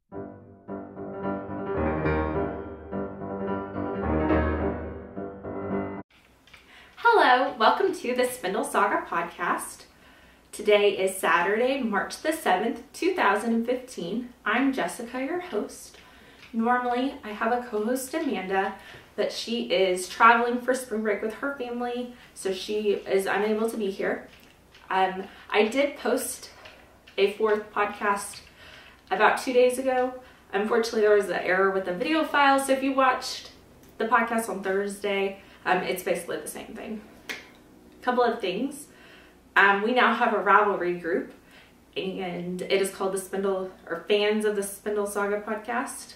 Hello, welcome to the Spindle Saga podcast. Today is Saturday, March the 7th, 2015. I'm Jessica, your host. Normally, I have a co-host, Amanda, but she is traveling for spring break with her family, so she is unable to be here. I did post a fourth podcast about 2 days ago. Unfortunately, there was an error with the video file, so if you watched the podcast on Thursday, it's basically the same thing. A couple of things. We now have a Ravelry group, and it is called the Spindle, or Fans of the Spindle Saga podcast,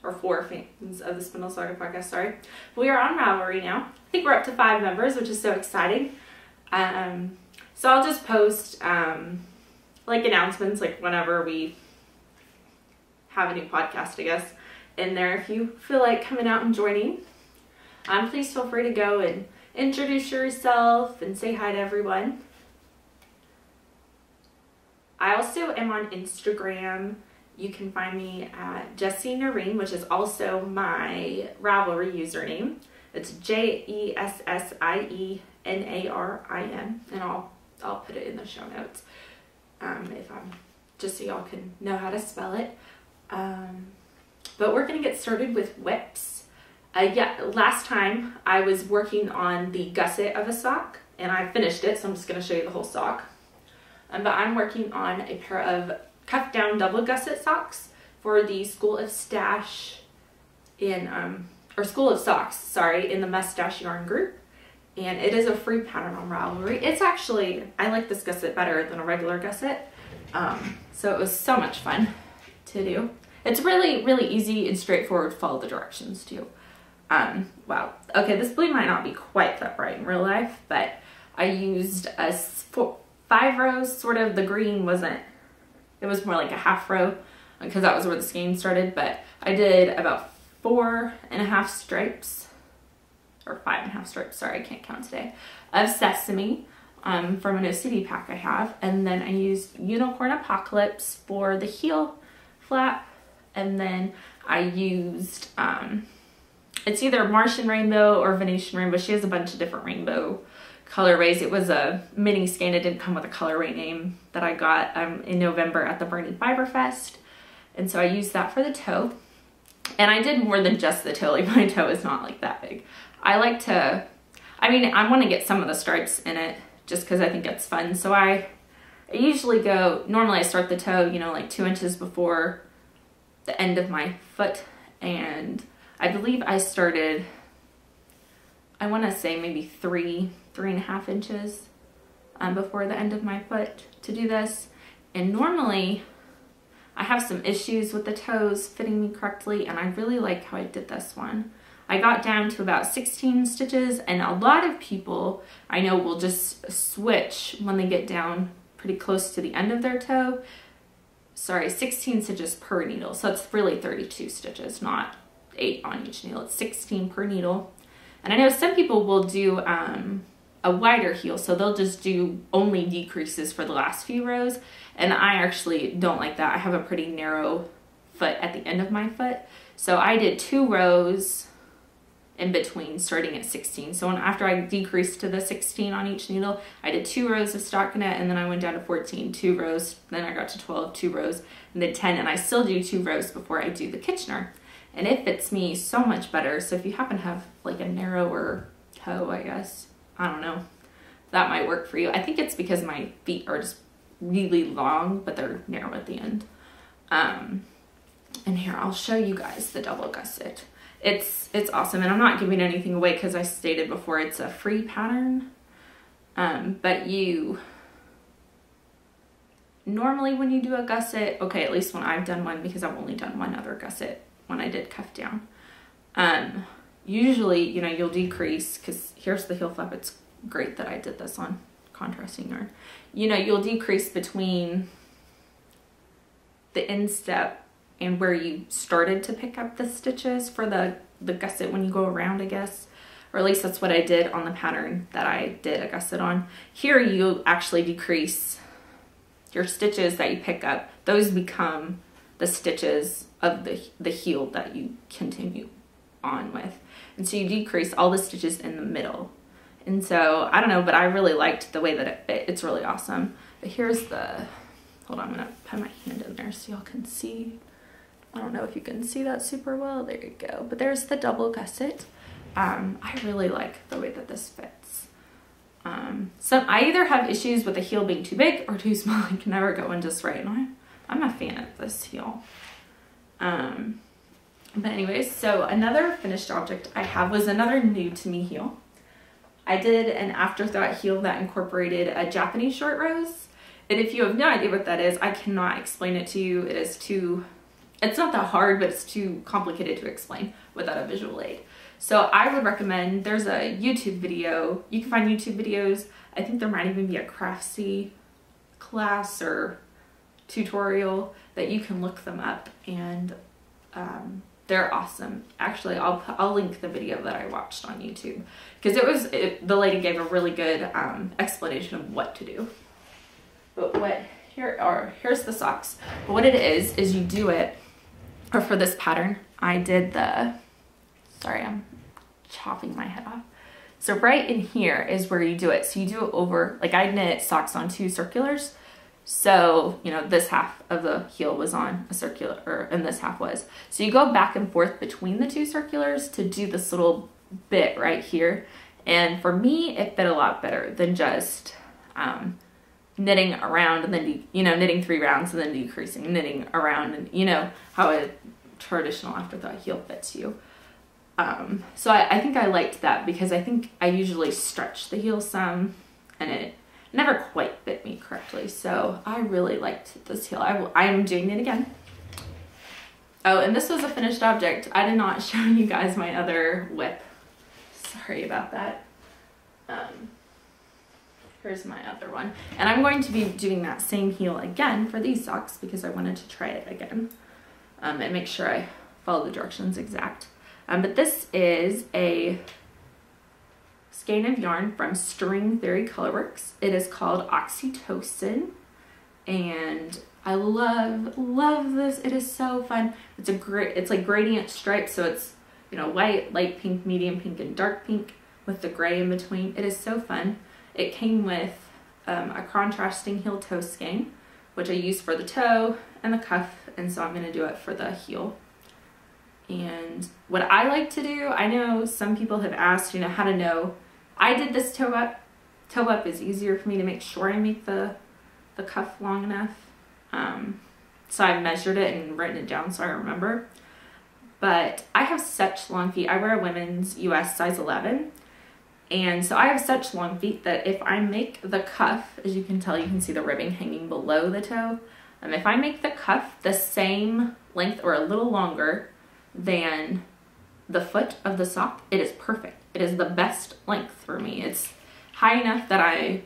or for Fans of the Spindle Saga podcast, sorry. We are on Ravelry now. I think we're up to 5 members, which is so exciting. So I'll just post like announcements, like whenever we have a new podcast, I guess, in there if you feel like coming out and joining. Please feel free to go and introduce yourself and say hi to everyone. I also am on Instagram. You can find me at Jessie Narine, which is also my Ravelry username. It's JESSIENARIN, and I'll put it in the show notes if I'm just so y'all can know how to spell it. But we're gonna get started with whips. Last time I was working on the gusset of a sock, and I finished it, so I'm just gonna show you the whole sock. But I'm working on a pair of cuff down double gusset socks for the School of Stash or School of Socks, sorry, in the Mustache Yarn group. And it is a free pattern on Ravelry. It's actually, I like this gusset better than a regular gusset. So it was so much fun to do. It's really, really easy and straightforward to follow the directions too. Wow. Okay, this bleed might not be quite that bright in real life, but I used 5 rows, sort of. The green wasn't, it was more like a half row because that was where the skein started, but I did about 4.5 stripes, or 5.5 stripes, sorry, I can't count today, of sesame from an OCD pack I have, and then I used Unicorn Apocalypse for the heel flap, and then I used, it's either Martian Rainbow or Venetian Rainbow. She has a bunch of different rainbow colorways. It was a mini skein. It didn't come with a colorway name that I got in November at the Burning Fiber Fest. And so I used that for the toe. And I did more than just the toe. Like, my toe is not like that big. I like to, I want to get some of the stripes in it just because I think it's fun. So I usually go, normally I start the toe, you know, like 2 inches before the end of my foot. And I believe I started, I want to say maybe 3.5 inches before the end of my foot to do this. And normally I have some issues with the toes fitting me correctly, and I really like how I did this one. I got down to about 16 stitches, and a lot of people I know will just switch when they get down pretty close to the end of their toe. Sorry, 16 stitches per needle, so it's really 32 stitches, not 8 on each needle. It's 16 per needle. And I know some people will do a wider heel, so they'll just do only decreases for the last few rows, and I actually don't like that. I have a pretty narrow foot at the end of my foot, so I did 2 rows in between, starting at 16. So after I decreased to the 16 on each needle, I did 2 rows of stockinette, and then I went down to 14, 2 rows, then I got to 12, 2 rows, and then 10, and I still do 2 rows before I do the Kitchener. And it fits me so much better. So if you happen to have like a narrower toe, I guess, I don't know, that might work for you. I think it's because my feet are just really long, but they're narrow at the end. And here, I'll show you guys the double gusset. It's awesome, and I'm not giving anything away because I stated before it's a free pattern. But you, normally when you do a gusset, okay, at least when I've done one, because I've only done one other gusset when I did cuff down. Usually, you know, you'll decrease, because here's the heel flap. It's great that I did this on contrasting yarn. You know, you'll decrease between the instep and where you started to pick up the stitches for the gusset when you go around, I guess. Or at least that's what I did on the pattern that I did a gusset on. Here you actually decrease your stitches that you pick up. Those become the stitches of the heel that you continue on with. And so you decrease all the stitches in the middle. And so, I don't know, but I really liked the way that it's really awesome. But here's the, hold on, I'm gonna put my hand in there so y'all can see. I don't know if you can see that super well. There you go. But there's the double gusset. I really like the way that this fits. I either have issues with the heel being too big or too small. I can never go in just right. And I'm a fan of this heel. But anyways, so another finished object I have was another new to me heel. I did an afterthought heel that incorporated a Japanese short rose. And if you have no idea what that is, I cannot explain it to you. It's not that hard, but it's too complicated to explain without a visual aid. So I would recommend, there's a YouTube video. You can find YouTube videos. I think there might even be a Craftsy class or tutorial that you can look them up, and they're awesome. Actually, I'll link the video that I watched on YouTube, because the lady gave a really good explanation of what to do. But here's the socks. But what it is you do it, or for this pattern, I did sorry, I'm chopping my head off. So right in here is where you do it. So you do it over, like I knit socks on 2 circulars. So, you know, this half of the heel was on a circular, and this half was. So you go back and forth between the 2 circulars to do this little bit right here. And for me, it fit a lot better than just knitting around and then, knitting 3 rounds and then decreasing, knitting around, and you know how a traditional afterthought heel fits you. So I think I liked that, because I think I usually stretch the heel some and it never quite fit me correctly. So I really liked this heel. I am doing it again. Oh, and this was a finished object. I did not show you guys my other whip. Sorry about that. Here's my other one. And I'm going to be doing that same heel again for these socks, because I wanted to try it again and make sure I follow the directions exact. But this is a skein of yarn from String Theory Colorworks. It is called Oxytocin, and I love this. It is so fun. It's like gradient stripes, so it's, you know, white, light pink, medium pink, and dark pink with the gray in between. It is so fun. It came with a contrasting heel toe skein, which I used for the toe and the cuff, and so I'm going to do it for the heel. And what I like to do, I know some people have asked, you know, how to know. I did this toe up. Toe up is easier for me to make sure I make the cuff long enough. So I measured it and written it down so I remember. But I have such long feet. I wear a women's US size 11. And so I have such long feet that if I make the cuff, as you can tell, you can see the ribbing hanging below the toe. If I make the cuff the same length or a little longer than the foot of the sock, it is perfect. It is the best length for me. It's high enough that I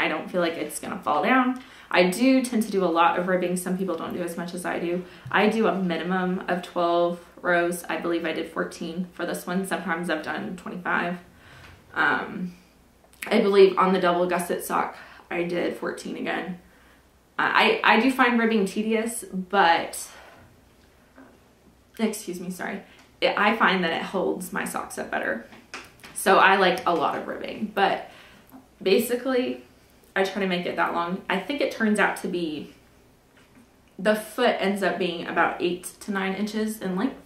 don't feel like it's gonna fall down. I do tend to do a lot of ribbing. Some people don't do as much as I do. I do a minimum of 12 rows. I believe I did 14 for this one. Sometimes I've done 25. I believe on the double gusset sock I did 14 again. I do find ribbing tedious, but excuse me, sorry. I find that it holds my socks up better. So I like a lot of ribbing, but basically I try to make it that long. I think it turns out to be, the foot ends up being about 8 to 9 inches in length.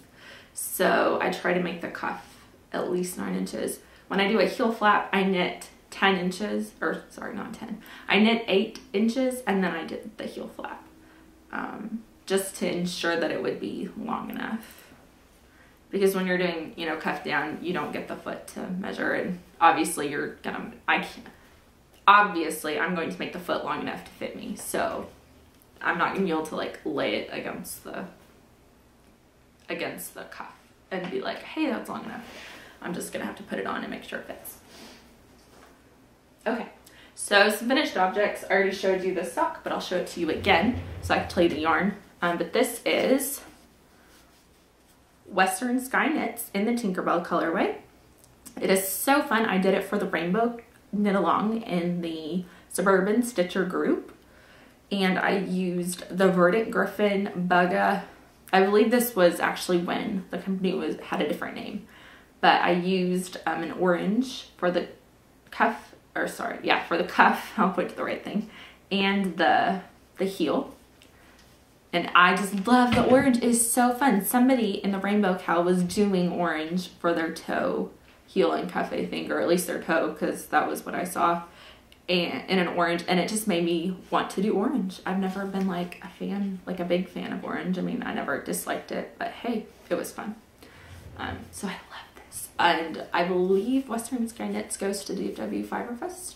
So I try to make the cuff at least 9 inches. When I do a heel flap, I knit 10 inches, or sorry, not 10. I knit 8 inches and then I did the heel flap. Just to ensure that it would be long enough. Because when you're doing, you know, cuff down, you don't get the foot to measure, and obviously obviously I'm going to make the foot long enough to fit me, so I'm not gonna be able to like lay it against the cuff and be like, hey, that's long enough. I'm just gonna have to put it on and make sure it fits. Okay, so some finished objects. I already showed you this sock, but I'll show it to you again so I can tell you the yarn. But this is Western Sky Knits in the Tinkerbell colorway. It is so fun. I did it for the Rainbow Knit Along in the Suburban Stitcher group. and I used the Verdant Griffin Bugga. I believe this was actually when the company had a different name, but I used an orange for the cuff, or sorry, yeah, for the cuff, I'll point to the right thing, and the heel. And I just love the orange. It is so fun. Somebody in the Rainbow Cow was doing orange for their toe, heel, and cuff, I think, or at least their toe, because that was what I saw, and in an orange, and it just made me want to do orange. I've never been like a big fan of orange. I mean, I never disliked it, but hey, it was fun. So I love this, and I believe Western Sky Knits goes to DFW Fiberfest.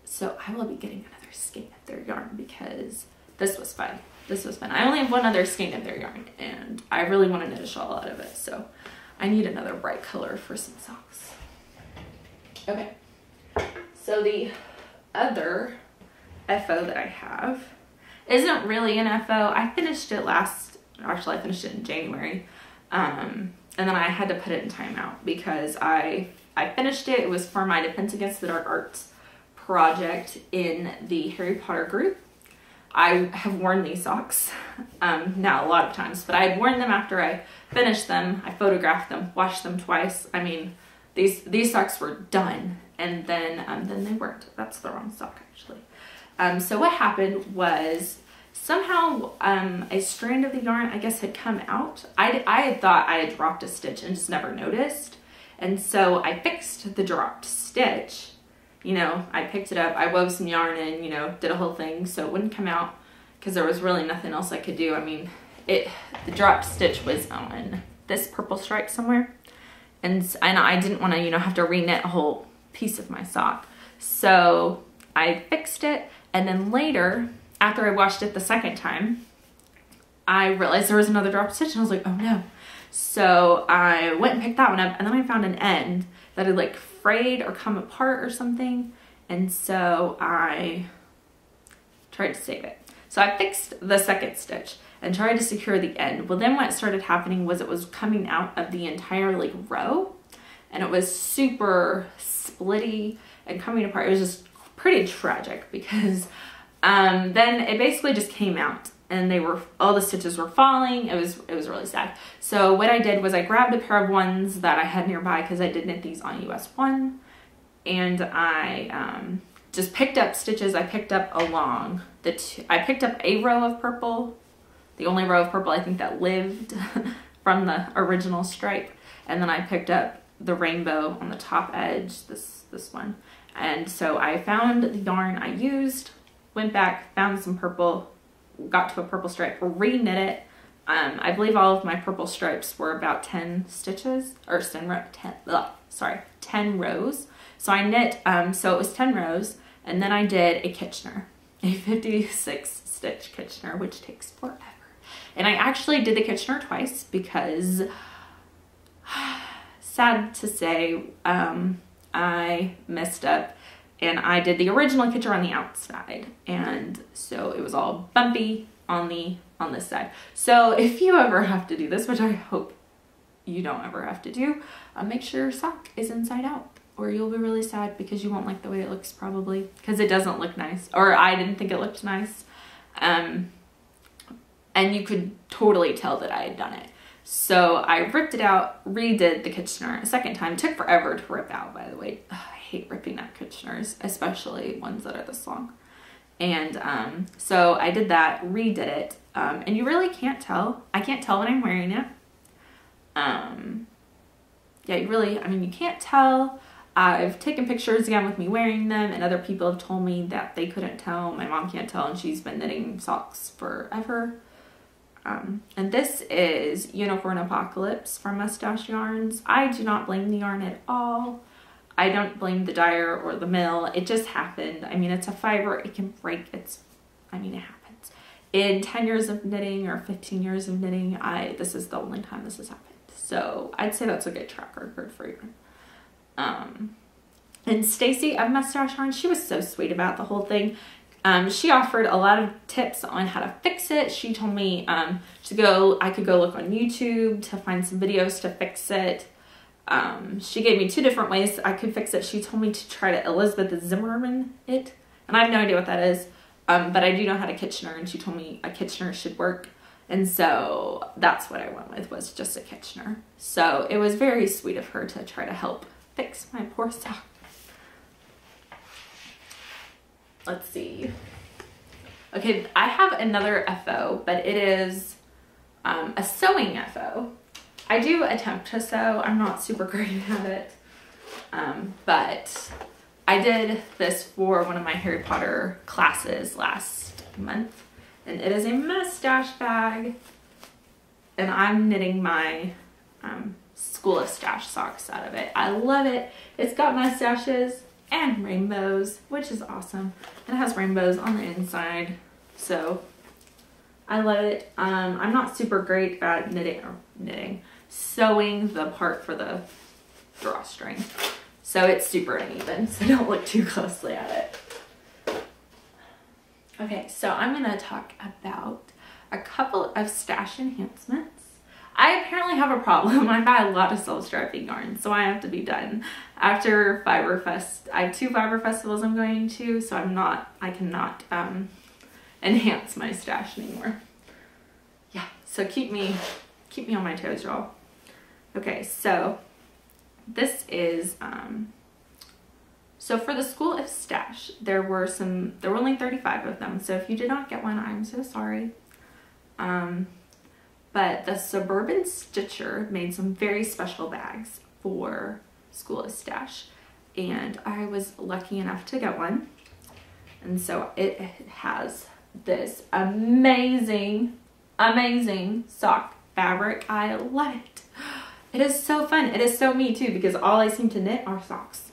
So I will be getting another skein of their yarn because this was fun. This was fun. I only have one other skein of their yarn, and I really want to knit a shawl out of it, so I need another bright color for some socks. Okay, so the other FO that I have isn't really an FO. I finished it I finished it in January, and then I had to put it in timeout because I finished it. It was for my Defense Against the Dark Arts project in the Harry Potter group. I have worn these socks now a lot of times, but I had worn them after I finished them. I photographed them, washed them twice. I mean, these socks were done, and then they weren't. That's the wrong sock, actually. So what happened was somehow a strand of the yarn, I guess, had come out. I had thought I had dropped a stitch and just never noticed, and so I fixed the dropped stitch. You know, I picked it up, I wove some yarn in, you know, did a whole thing so it wouldn't come out because there was really nothing else I could do. I mean, the dropped stitch was on this purple stripe somewhere, and I didn't want to, you know, have to re-knit a whole piece of my sock. So I fixed it, and then later, after I washed it the second time, I realized there was another dropped stitch, and I was like, oh no. So I went and picked that one up, and then I found an end that had like frayed or come apart or something, and so I tried to save it. So I fixed the second stitch and tried to secure the end. Well, then what started happening was it was coming out of the entire like row, and it was super splitty and coming apart. It was just pretty tragic because then it basically just came out, and all the stitches were falling. It was really sad. So what I did was I grabbed a pair of ones that I had nearby because I did knit these on US 1, and I just picked up stitches. I picked up along I picked up a row of purple, the only row of purple I think that lived from the original stripe, and then I picked up the rainbow on the top edge, this one. And so I found the yarn I used, went back, found some purple, got to a purple stripe, re-knit it. I believe all of my purple stripes were about 10 stitches, or 10 rows. So I knit, so it was 10 rows, and then I did a Kitchener, a 56 stitch Kitchener, which takes forever. And I actually did the Kitchener twice because, sad to say, I messed up and I did the original Kitchener on the outside, and so it was all bumpy on this side. So if you ever have to do this, which I hope you don't ever have to do, make sure your sock is inside out, or you'll be really sad because you won't like the way it looks, probably, because it doesn't look nice, or I didn't think it looked nice. And you could totally tell that I had done it. So I ripped it out, redid the Kitchener a second time. It took forever to rip out, by the way. Ugh, I hate ripping out Kitcheners, especially ones that are this long. And so I did that, redid it, and you really can't tell. I can't tell when I'm wearing it. Yeah, you can't tell. I've taken pictures again with me wearing them, and other people have told me that they couldn't tell. My mom can't tell, and she's been knitting socks forever. And this is Unicorn Apocalypse from Mustache Yarns. I do not blame the yarn at all. I don't blame the dyer or the mill. It just happened. I mean, it's a fiber. It can break. It happens. In 10 years of knitting or 15 years of knitting, this is the only time this has happened. So I'd say that's a good track record for yarn. And Stacy of Mustache Yarns, she was so sweet about the whole thing. She offered a lot of tips on how to fix it. She told me I could go look on YouTube to find some videos to fix it. She gave me 2 different ways I could fix it. She told me to try to Elizabeth Zimmerman it, and I have no idea what that is, But I do know how to Kitchener, and she told me a Kitchener should work. And so that's what I went with, was just a Kitchener. So it was very sweet of her to try to help fix my poor sock. Let's see. Okay, I have another FO, but it is a sewing FO. I do attempt to sew. I'm not super great at it. But I did this for one of my Harry Potter classes last month. And it is a mustache bag. And I'm knitting my School of Stash socks out of it. I love it. It's got mustaches and rainbows, which is awesome. And it has rainbows on the inside. So I love it. I'm not super great at sewing the part for the drawstring. So it's super uneven, so don't look too closely at it. Okay, so I'm gonna talk about a couple of stash enhancements. I apparently have a problem. I buy a lot of self-striping yarn, so I have to be done. After Fiberfest, I have 2 Fiber Festivals I'm going to, so I cannot enhance my stash anymore. Yeah, so keep me on my toes, y'all. Okay, so this is, so for the School of Stash, there were only 35 of them. So if you did not get one, I'm so sorry. But the Suburban Stitcher made some very special bags for School of Stash. And I was lucky enough to get one. And so it has this amazing sock fabric. I love it. It is so fun. It is so me too, because all I seem to knit are socks.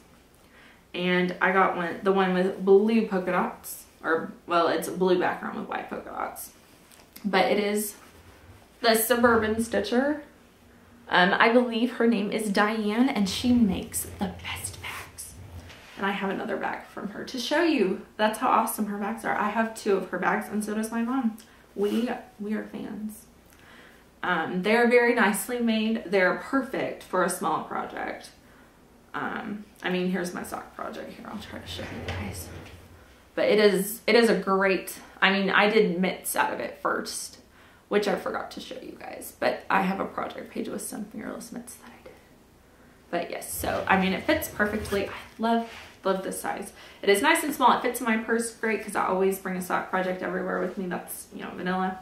And I got the one with blue polka dots, or well, it's a blue background with white polka dots. But it is the Suburban Stitcher. I believe her name is Diane, and she makes the best bags. And I have another bag from her to show you. That's how awesome her bags are. I have 2 of her bags, and so does my mom. We are fans. They're very nicely made. They're perfect for a small project. I mean, here's my sock project here. I'll try to show you guys. But it is a great, I mean, I did mitts out of it first, which I forgot to show you guys. But I have a project page with some fingerless mitts that I did. But yes, so, I mean, it fits perfectly. I love this size. It is nice and small. It fits in my purse great, because I always bring a sock project everywhere with me. That's, you know, vanilla.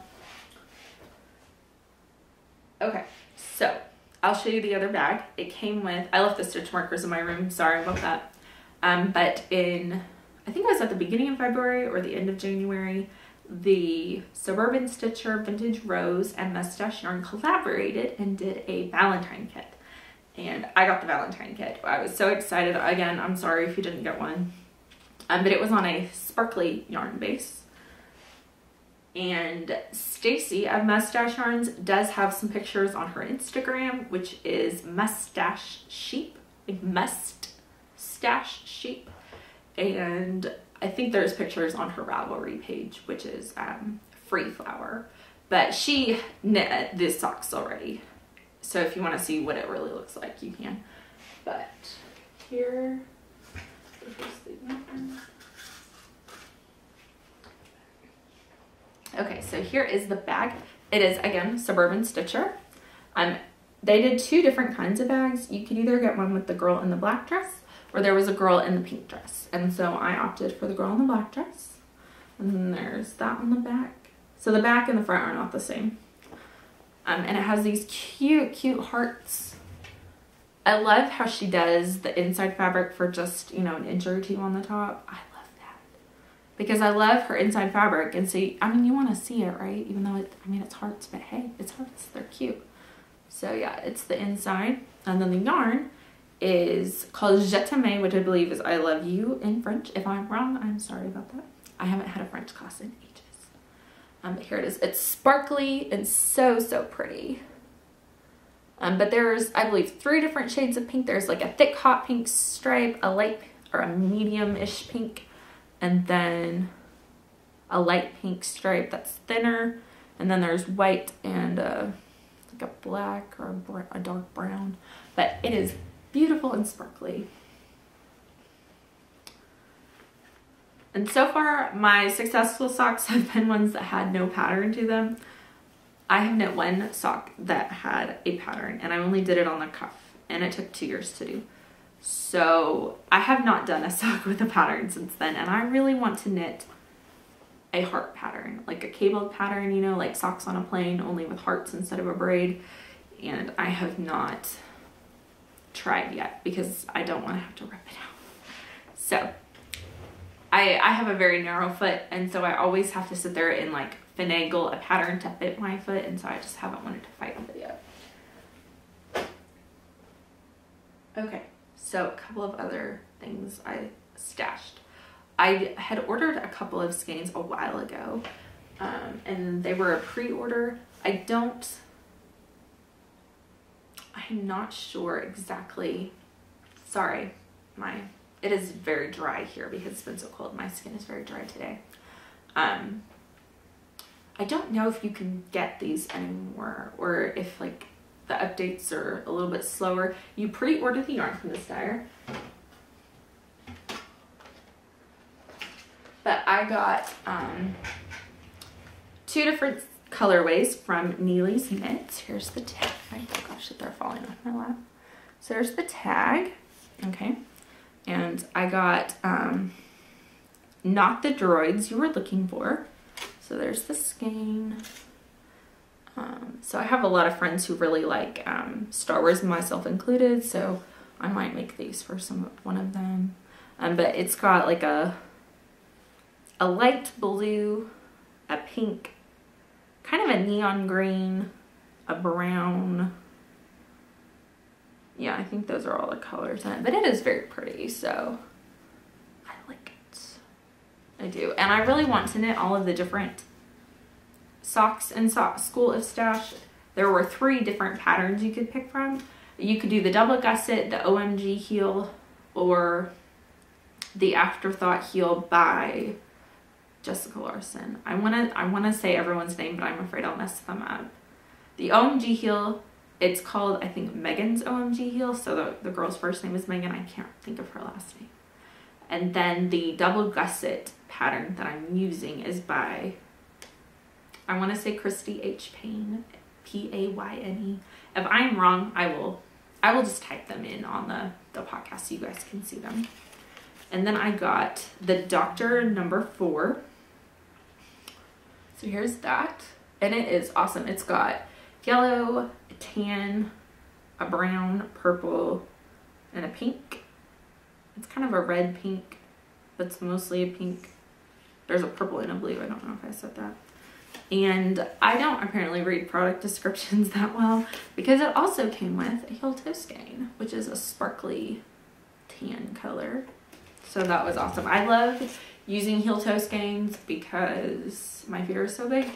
Okay, so I'll show you the other bag. It came with, I left the stitch markers in my room, sorry about that. But I think it was at the beginning of February or the end of January, the Suburban Stitcher Vintage Rose and Mustache Yarn collaborated and did a Valentine kit. And I got the Valentine kit. I was so excited. Again, I'm sorry if you didn't get one. But it was on a sparkly yarn base. And Stacy of Mustache Yarns does have some pictures on her Instagram, which is Mustache Sheep, like Mustache Sheep. And I think there's pictures on her Ravelry page, which is Free Flower. But she knit these socks already. So if you want to see what it really looks like, you can. But here, okay, so here is the bag. It is, again, Suburban Stitcher. They did 2 different kinds of bags. You could either get one with the girl in the black dress, or there was a girl in the pink dress. And so I opted for the girl in the black dress. And then there's that on the back. So the back and the front are not the same. And it has these cute hearts. I love how she does the inside fabric for just, you know, an inch or 2 on the top. I love that. Because I love her inside fabric. And see, I mean, you want to see it, right? Even though it's hearts, but hey, it's hearts. They're cute. So yeah, it's the inside. And then the yarn is called Je t'aime, which I believe is I love you in French. If I'm wrong, I'm sorry about that. I haven't had a French class in ages. But here it is. It's sparkly and so pretty. But there's, I believe, 3 different shades of pink. There's like a thick hot pink stripe, a light or a medium-ish pink, and then a light pink stripe that's thinner. And then there's white and like a black or a dark brown. But it is beautiful and sparkly. And so far, my successful socks have been ones that had no pattern to them. I have knit one sock that had a pattern, and I only did it on the cuff, and it took 2 years to do. So I have not done a sock with a pattern since then, and I really want to knit a heart pattern, like a cabled pattern, you know, like socks on a plane, only with hearts instead of a braid. And I have not tried yet because I don't want to have to rip it out. So I have a very narrow foot, and so I always have to sit there and like finagle a pattern to fit my foot, and so I just haven't wanted to fight with it yet. Okay, so a couple of other things I stashed. I had ordered a couple of skeins a while ago, and they were a pre-order. I'm not sure exactly. Sorry, it is very dry here because it's been so cold. My skin is very dry today. I don't know if you can get these anymore, or if like the updates are a little bit slower. You pre-order the yarn from this dyer. But I got 2 different colorways from Neely's Knits. Here's the tag. Oh gosh, they're falling off my lap. So there's the tag. Okay. And I got Not the Droids You Were Looking For. So there's the skein. So I have a lot of friends who really like Star Wars, myself included, so I might make these for one of them. But it's got like a light blue, a pink, kind of a neon green, a brown. Yeah, I think those are all the colors in it, but it is very pretty, so I like it. I do. And I really want to knit all of the different socks in School of Stash. There were 3 different patterns you could pick from. You could do the double gusset, the OMG heel, or the Afterthought heel by Jessica Larson. I wanna say everyone's name, but I'm afraid I'll mess them up. The OMG heel, it's called, I think, Megan's OMG heel. So the girl's first name is Megan. I can't think of her last name. And then the double gusset pattern that I'm using is by, I want to say Christy H. Payne, Payne. If I'm wrong, I will just type them in on the podcast so you guys can see them. And then I got the Doctor number 4. So here's that. And it is awesome. It's got yellow, a tan, a brown, purple, and a pink. It's kind of a red pink, but it's mostly a pink. There's a purple and a blue. I don't know if I said that. And I don't apparently read product descriptions that well, because it also came with a heel toe skein, which is a sparkly tan color. So that was awesome. I love using heel toe skeins because my feet are so big,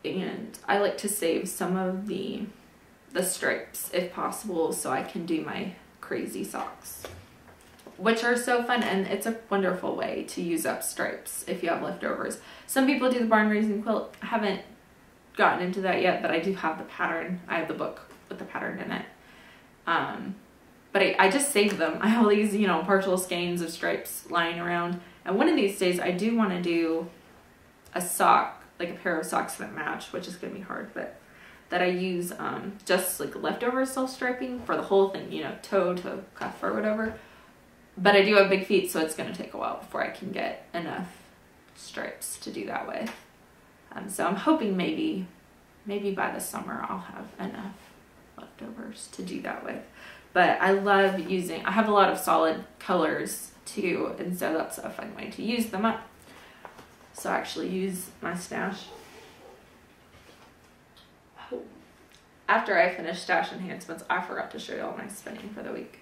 and I like to save some of the stripes if possible so I can do my crazy socks, which are so fun, and it's a wonderful way to use up stripes if you have leftovers. Some people do the barn raising quilt. I haven't gotten into that yet, but I do have the pattern. I have the book with the pattern in it. But I just save them. I have all these, you know, partial skeins of stripes lying around. And one of these days I do want to do a sock, like a pair of socks that match, which is going to be hard, but that I use just like leftover self-striping for the whole thing, you know, toe to cuff or whatever. But I do have big feet, so it's going to take a while before I can get enough stripes to do that with. So I'm hoping maybe by the summer I'll have enough leftovers to do that with. But I love using, I have a lot of solid colors too, and so that's a fun way to use them up. So I actually use my stash. After I finished stash enhancements, I forgot to show you all my spinning for the week.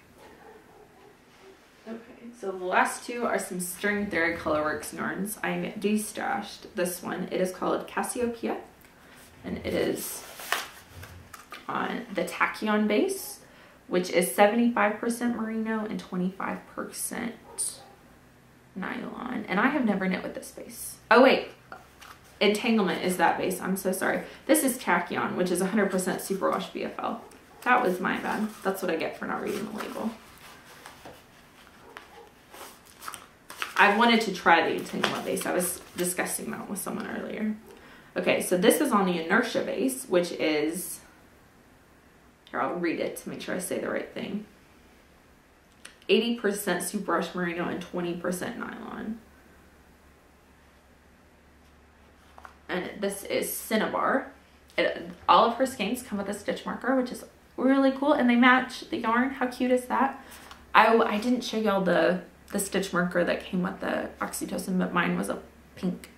Okay, so the last 2 are some String Theory Colorworks yarns. I de-stashed this one. It is called Cassiopeia, and it is on the Tachyon base, which is 75% merino and 25% nylon. And I have never knit with this base. Oh wait, Entanglement is that base. I'm so sorry. This is Tachyon, which is 100% superwash BFL. That was my bad. That's what I get for not reading the label. I wanted to try the entanglement base. I was discussing that with someone earlier. Okay, so this is on the Inertia base, which is, here, I'll read it to make sure I say the right thing. 80% superwash merino and 20% nylon. And this is Cinnabar. All of her skeins come with a stitch marker, which is really cool, and they match the yarn. How cute is that? I didn't show y'all the stitch marker that came with the oxytocin, but mine was a pink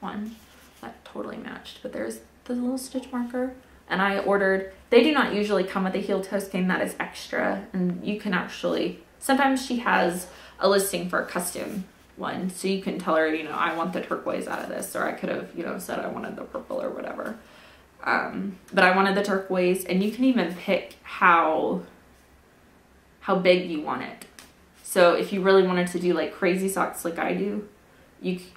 one that totally matched. But there's the little stitch marker, and I ordered, they do not usually come with a heel toe skein, that is extra, and you can actually, sometimes she has a listing for a custom one, so you can tell her, you know, I want the turquoise out of this, or I could have, you know, said I wanted the purple or whatever. But I wanted the turquoise, and you can even pick how big you want it. So if you really wanted to do like crazy socks like I do,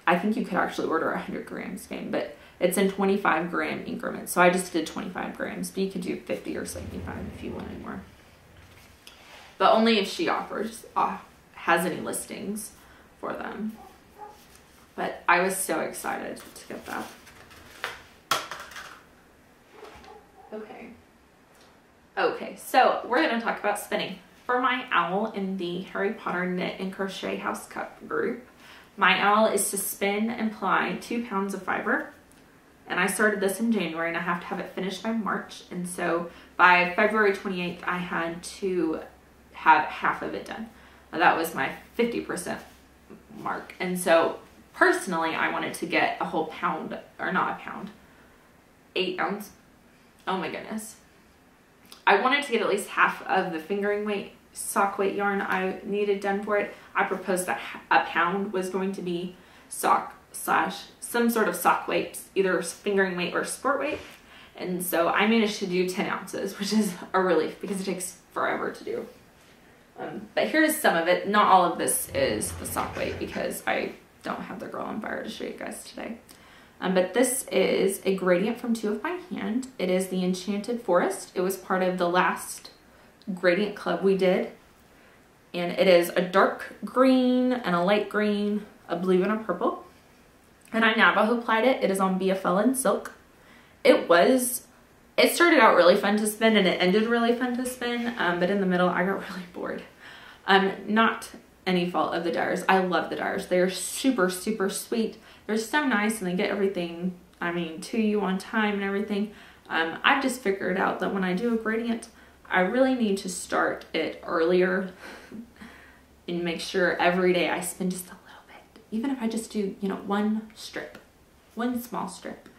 I think you could actually order 100 gram skein, but it's in 25 gram increments. So I just did 25 grams, but you could do 50 or 75 if you wanted more. But only if she has any listings for them. But I was so excited to get that. Okay, so we're going to talk about spinning. For my owl in the Harry Potter Knit and Crochet House Cup group, my owl is to spin and ply 2 pounds of fiber. And I started this in January, and I have to have it finished by March. And so by February 28th, I had to have half of it done. Now, that was my 50% mark. And so personally, I wanted to get a whole pound, or not a pound, 8 ounce. Oh my goodness. I wanted to get at least half of the fingering weight, sock weight yarn I needed done for it. I proposed that a pound was going to be sock / some sort of sock weight, either fingering weight or sport weight. And so I managed to do 10 ounces, which is a relief because it takes forever to do. But here's some of it. Not all of this is the sock weight because I don't have the Girl on Fire to show you guys today. But this is a gradient from Two of My Hand. It is the Enchanted Forest. It was part of the last gradient club we did. And it is a dark green and a light green, a blue and a purple. And I Navajo plied it. It is on BFL and silk. It started out really fun to spin and it ended really fun to spin. But in the middle, I got really bored. Not any fault of the dyers. I love the dyers. They're super, super sweet. They're so nice and they get everything, I mean, to you on time and everything. I've just figured out that when I do a gradient, I really need to start it earlier and make sure every day I spin just a little bit. Even if I just do, you know, one small strip.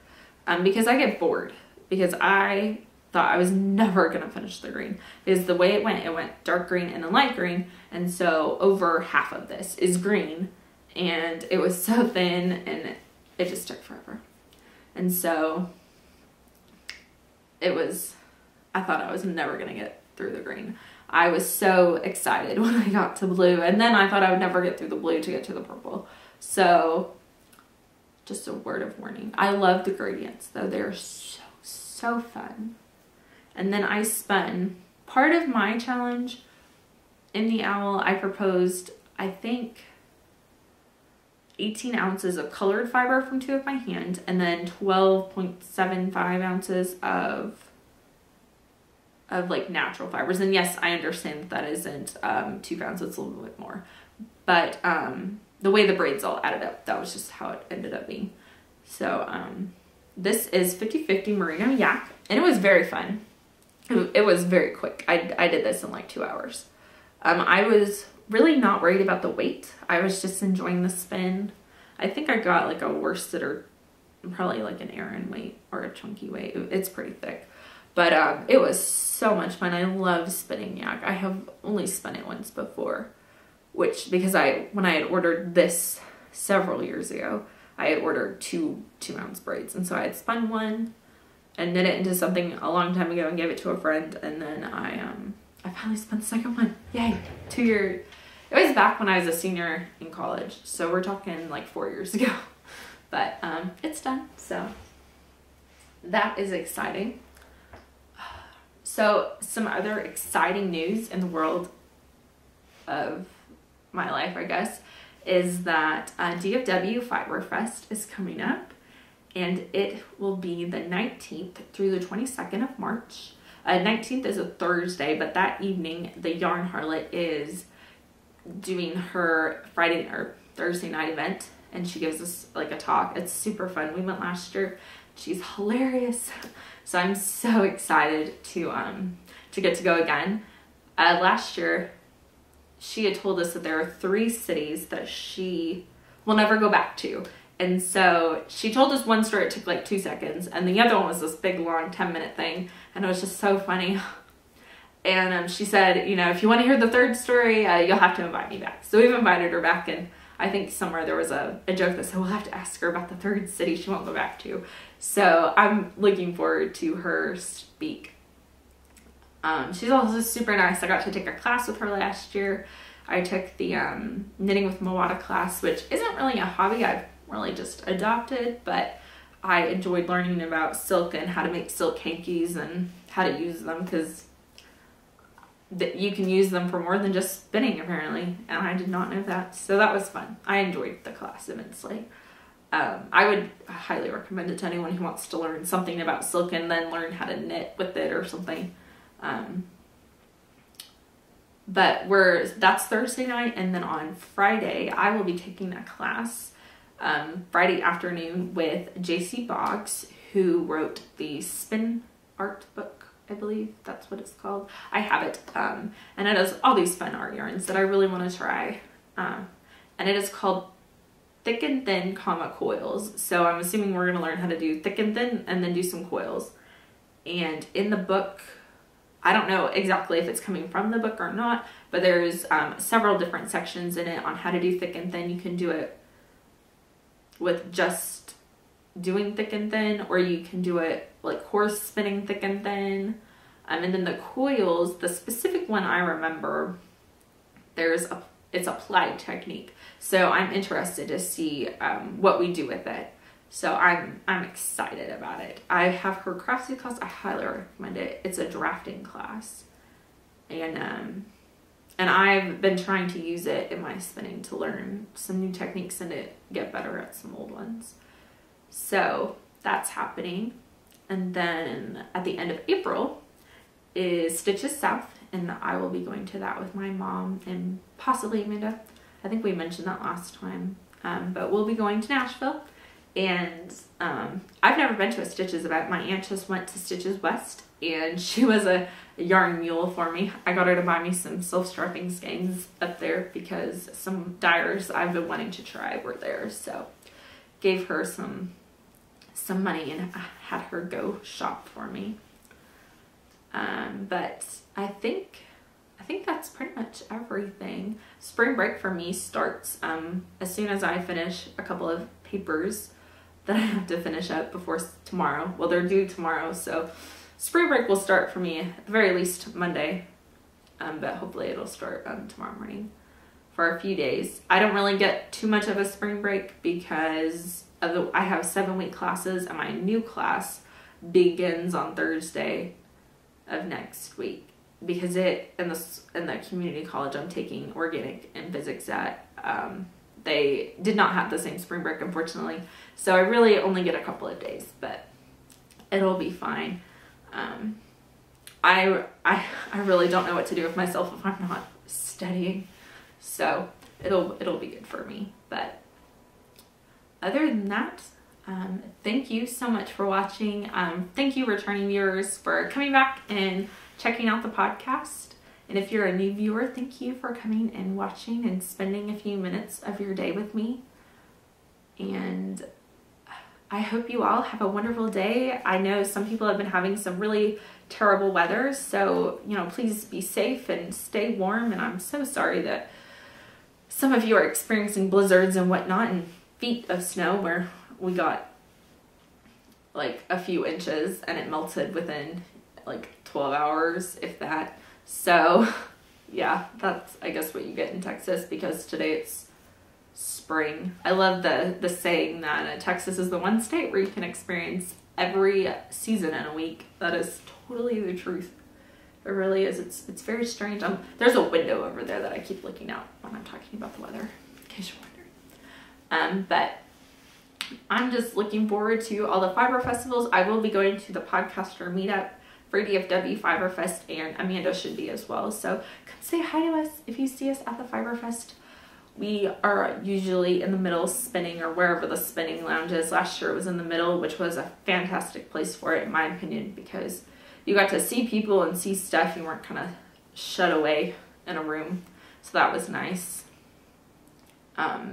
Because I get bored. Because I thought I was never going to finish the green. Because the way it went dark green and then light green. And so over half of this is green. And it was so thin and it just took forever. And so I thought I was never going to get through the green. I was so excited when I got to blue, and then I thought I would never get through the blue to get to the purple. So just a word of warning. I love the gradients though. They're so fun. And then I spun part of my challenge in the owl. I proposed, I think, 18 ounces of colored fiber from Two of My Hand, and then 12.75 ounces of like natural fibers. And yes, I understand that isn't 2 pounds, it's a little bit more. But the way the braids all added up, that was just how it ended up being. So this is 50/50 merino yak, and it was very fun. It was very quick. I did this in like 2 hours. I was really not worried about the weight. I was just enjoying the spin. I think I got like a worsted or probably like an Aran weight or a chunky weight. It's pretty thick. But it was so much fun. I love spinning yak. I have only spun it once before, which because when I had ordered this several years ago, I had ordered two 2-ounce braids. And so I had spun one and knit it into something a long time ago and gave it to a friend. And then I finally spun the second one. Yay. 2 years. It was back when I was a senior in college. So we're talking like 4 years ago. But it's done. So that is exciting. So some other exciting news in the world of my life, I guess, is that DFW Fiber Fest is coming up, and it will be the 19th through the 22nd of March. 19th is a Thursday, but that evening, the Yarn Harlot is doing her Friday or Thursday night event, and she gives us like a talk. It's super fun. We went last year. She's hilarious. So I'm so excited to get to go again. Last year, she had told us that there are 3 cities that she will never go back to. And so she told us one story, it took like 2 seconds, and the other one was this big, long 10-minute thing, and it was just so funny. And she said, you know, if you want to hear the 3rd story, you'll have to invite me back. So we've invited her back, and I think somewhere there was a joke that said we'll have to ask her about the 3rd city she won't go back to. So I'm looking forward to her speak. She's also super nice. I got to take a class with her last year. I took the Knitting with Mawada class, which isn't really a hobby I've really just adopted, but I enjoyed learning about silk and how to make silk hankies and how to use them, because you can use them for more than just spinning apparently, and I did not know that. So that was fun. I enjoyed the class immensely. I would highly recommend it to anyone who wants to learn something about silk and then learn how to knit with it or something. But that's Thursday night, and then on Friday I will be taking a class Friday afternoon with JC Boggs, who wrote the Spin Art book. I believe that's what it's called. I have it, and it does all these fun art yarns that I really want to try, and it is called Thick and Thin, coils. So I'm assuming we're going to learn how to do thick and thin and then do some coils. And in the book, I don't know exactly if it's coming from the book or not, but there's several different sections in it on how to do thick and thin. You can do it with just doing thick and thin, or you can do it like horse spinning thick and thin. And then the coils, the specific one I remember, it's applied technique. So I'm interested to see what we do with it. So I'm excited about it. I have her craftsy class. I highly recommend it. It's a drafting class, and I've been trying to use it in my spinning to learn some new techniques and to get better at some old ones. So that's happening. And then at the end of April is Stitches South, and I will be going to that with my mom and possibly Amanda. I think we mentioned that last time, but we'll be going to Nashville. And I've never been to a Stitches event. My aunt just went to Stitches West, and she was a yarn mule for me. I got her to buy me some self-striping skeins up there because some dyers I've been wanting to try were there. So gave her some money and had her go shop for me. But I think that's pretty much everything. Spring break for me starts as soon as I finish a couple of papers that I have to finish up before tomorrow. Well, they're due tomorrow, so spring break will start for me at the very least Monday, but hopefully it'll start tomorrow morning for a few days. I don't really get too much of a spring break because I have 7-week classes, and my new class begins on Thursday of next week, because in the community college I'm taking organic and physics at, they did not have the same spring break, unfortunately. So I really only get a couple of days, but it'll be fine. I really don't know what to do with myself if I'm not studying. So it'll be good for me. But other than that, thank you so much for watching. Thank you, returning viewers, for coming back and checking out the podcast. And if you're a new viewer, thank you for coming and watching and spending a few minutes of your day with me. And I hope you all have a wonderful day. I know some people have been having some really terrible weather, so, you know, please be safe and stay warm. And I'm so sorry that some of you are experiencing blizzards and whatnot and feet of snow, where we got like a few inches and it melted within like 12 hours, if that. So yeah, that's, I guess, what you get in Texas, because today it's spring. I love the saying that Texas is the one state where you can experience every season in a week. That is totally the truth. It really is. It's very strange. There's a window over there that I keep looking out when I'm talking about the weather, in case you're wondering. But I'm just looking forward to all the Fiber Festivals. I will be going to the podcaster meetup for DFW Fiber Fest, and Amanda should be as well. So come say hi to us if you see us at the Fiber Fest. We are usually in the middle spinning, or wherever the spinning lounge is. Last year it was in the middle, which was a fantastic place for it in my opinion, because you got to see people and see stuff. You weren't kind of shut away in a room. So that was nice.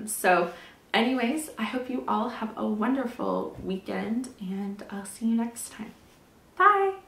So anyways, I hope you all have a wonderful weekend, and I'll see you next time. Bye!